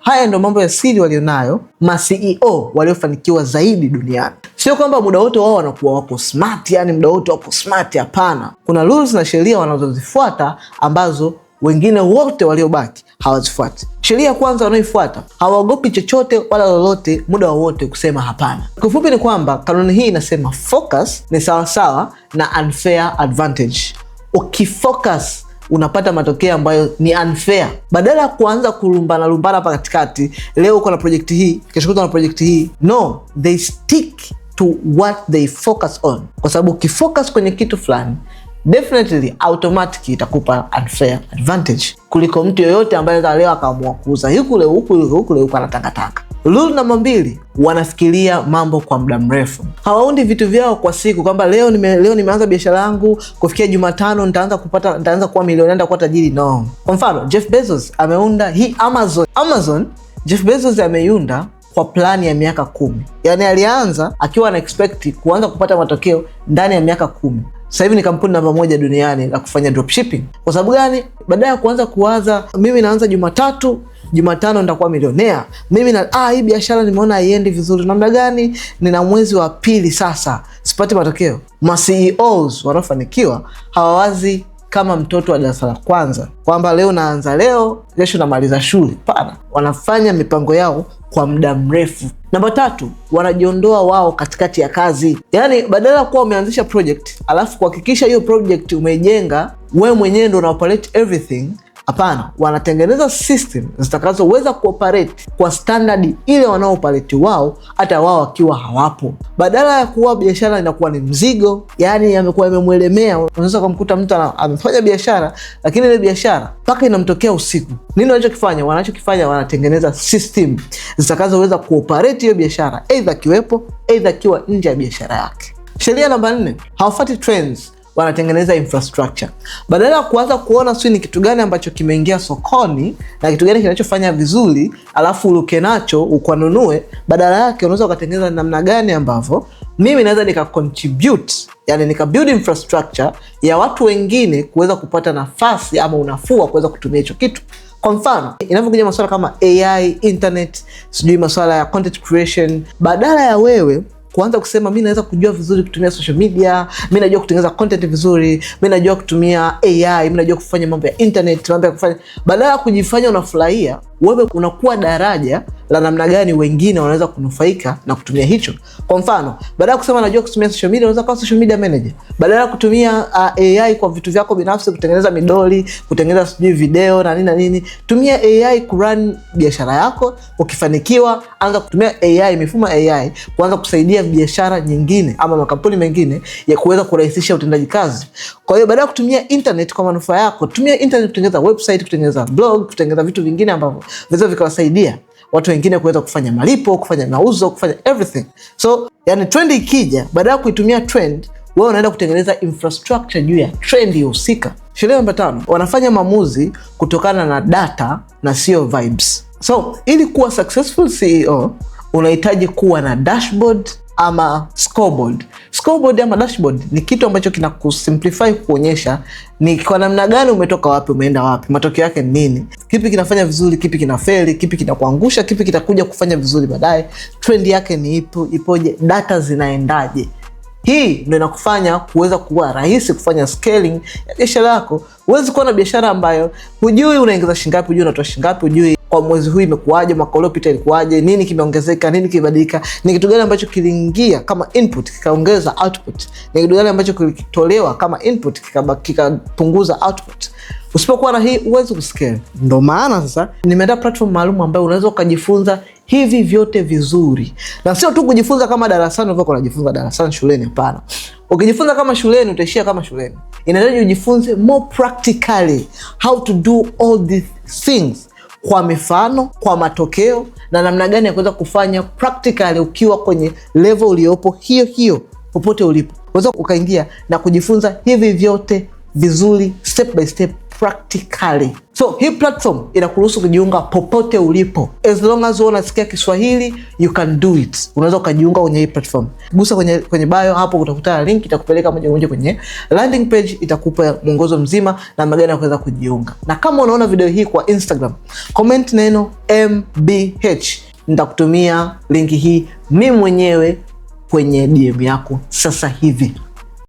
Haya ndio mambo ya siri walionayo ma CEO waliofanikiwa zaidi duniani. Sio kwamba muda wote wao wanakuwa wako smart, yani muda wote wako smart, hapana. Kuna rules na sheria wanazozifuata ambazo wengine wote waliobaki hawazifuati. Sheria kwanza wanaoifuata, hawaogopi chochote wala lolote muda wowote kusema hapana. Kifupi ni kwamba kanuni hii inasema focus ni sawasawa na unfair advantage. Ukifocus unapata matokeo ambayo ni unfair. Badala ya kuanza lumbana hapa katikati, leo uko na project hii, kesho kuna project hii. No, they stick to what they focus on. Kwa sababu ukifocus kwenye kitu fulani, definitely automatically itakupa unfair advantage kuliko mtu yoyote ambaye leo akaamua kuuza huku anatakataka. Rule namba 2, wanafikiria mambo kwa muda mrefu. Hawaundi vitu vyao kwa siku kwamba leo nimeanza biashara yangu, kufikia Jumatano nitaanza kuwa milionea, nitakuwa tajiri. No. Kwa mfano, Jeff Bezos ameunda hii Amazon. Jeff Bezos ameiunda kwa plani ya miaka 10. Yani alianza akiwa ana expect kuanza kupata matokeo ndani ya miaka 10. Sasa hivi ni kampuni namba 1 duniani la kufanya dropshipping. Kwa sababu gani? Baada ya kuanza kuwaza mimi naanza Jumatano nitakuwa milionea. Hii biashara nimeona haiendi vizuri. Namna gani? Nina mwezi wa pili sasa, sipati matokeo. Ma CEOs wanaofanikiwa hawawazi kama mtoto wa darasa la kwanza kwamba leo naanza kesho namaliza shule. Hapana, wanafanya mipango yao kwa muda mrefu. Namba 3, wanajiondoa wao katikati ya kazi. Yani badala kuwa umeanzisha project alafu kuhakikisha hiyo project umeijenga wewe mwenyewe ndio unaoperate everything, hapana, wanatengeneza system zitakazoweza kuoperate kwa standard ile wanaooperate wao, hata wao wakiwa hawapo. Badala ya kuwa biashara inakuwa ni mzigo, yani yamekuwa yamemwelemea. Unaweza kumkuta mtu amefanya biashara, lakini ile biashara mpaka inamtokea usiku. Nini wanachokifanya? Wanatengeneza system zitakazoweza kuoperate hiyo biashara, either kiwepo, either kiwa nje ya biashara yake. Sheria namba 4, hawafuati trends, wanatengeneza infrastructure. Badala ya kuanza kuona ni kitu gani ambacho kimeingia sokoni na kitu gani kinachofanya vizuri alafu uruke nacho ukanunue, badala yake unaweza ukatengeneza namna gani ambavyo mimi naweza nika-contribute, yani nika-build infrastructure ya watu wengine kuweza kupata nafasi ama unafuu wa kuweza kutumia hicho kitu. Kwa mfano, inapokuja masuala kama AI, internet, masuala ya content creation, badala ya wewe kuanza kusema mimi naweza kujua vizuri kutumia social media, mimi najua kutengeneza content vizuri, mimi najua kutumia AI, mimi najua kufanya mambo ya internet, badala ya kujifanya unafurahia, wewe unakuwa daraja la namna gani wengine wanaweza kunufaika na kutumia hicho. Kwa mfano, badala ya kusema najua kutumia social media, unaweza kuwa social media manager. Badala ya kutumia AI kwa vitu vyako binafsi, kutengeneza midoli, kutengeneza video na nini, tumia AI kurun biashara yako. Ukifanikiwa, anza kutumia AI, mifumo AI kuanza kusaidia biashara nyingine ama makampuni mengine ya kuweza kurahisisha utendaji kazi. Kwa hiyo badala ya kutumia internet kwa manufaa yako, tumia internet kutengeneza website, kutengeneza blog, kutengeneza vitu vingine ambavyo vinaweza vikawasaidia watu wengine kuweza kufanya malipo, kufanya mauzo, kufanya everything. So, yani trend ikija, badala ya kuitumia trend, wewe unaenda kutengeneza infrastructure juu ya trend husika. Sheria namba 5, wanafanya maamuzi kutokana na data na sio vibes. So, ili kuwa successful CEO, unahitaji kuwa na dashboard ama scoreboard. Scoreboard ama dashboard ni kitu ambacho kinakusimplify, kuonyesha ni kwa namna gani umetoka wapi, umeenda wapi, matokeo yake ni nini, kipi kinafanya vizuri, kipi kinafeli, kipi kinakuangusha, kipi kitakuja kufanya vizuri baadaye, trend yake ni ipoje, data zinaendaje. Hii ndio inakufanya kuweza kuwa rahisi kufanya scaling ya biashara yako. Huwezi kuwa na biashara ambayo hujui unaingiza shingapi, hujui unatoa shingapi, hujui kwa mwezi huu imekuaje, mwaka uliopita ilikuaje, nini kimeongezeka, nini kibadilika, ni kitu gani ambacho kiliingia kama input kikaongeza output, ni kitu gani ambacho kilitolewa kama input kikapunguza output. Usipokuwa na hii huwezi kuscale. Ndio maana sasa nimeandaa platform maalum ambayo unaweza kujifunza hivi vyote vizuri. Na sio tu kujifunza kama darasani unavyokuwa unajifunza darasani shuleni, hapana. Ukijifunza kama shuleni utaishia kama shuleni. Inahitaji ujifunze more practically how to do all these things, kwa mifano, kwa matokeo na namna gani ya kuweza kufanya practically ukiwa kwenye level uliopo hiyo popote ulipo. Unaweza ukaingia na kujifunza hivi vyote vizuri step by step practically. So hii platform inakuruhusu kujiunga popote ulipo. As long as unasikia Kiswahili, you can do it. Unaweza ukajiunga kwenye hii platform. Gusa kwenye bio hapo, utakuta link itakupeleka moja kwa moja kwenye landing page, itakupa mwongozo mzima namna gani ya kuweza kujiunga. Na kama unaona video hii kwa Instagram, comment neno MBH. Nitakutumia link hii mimi mwenyewe kwenye DM yako sasa hivi.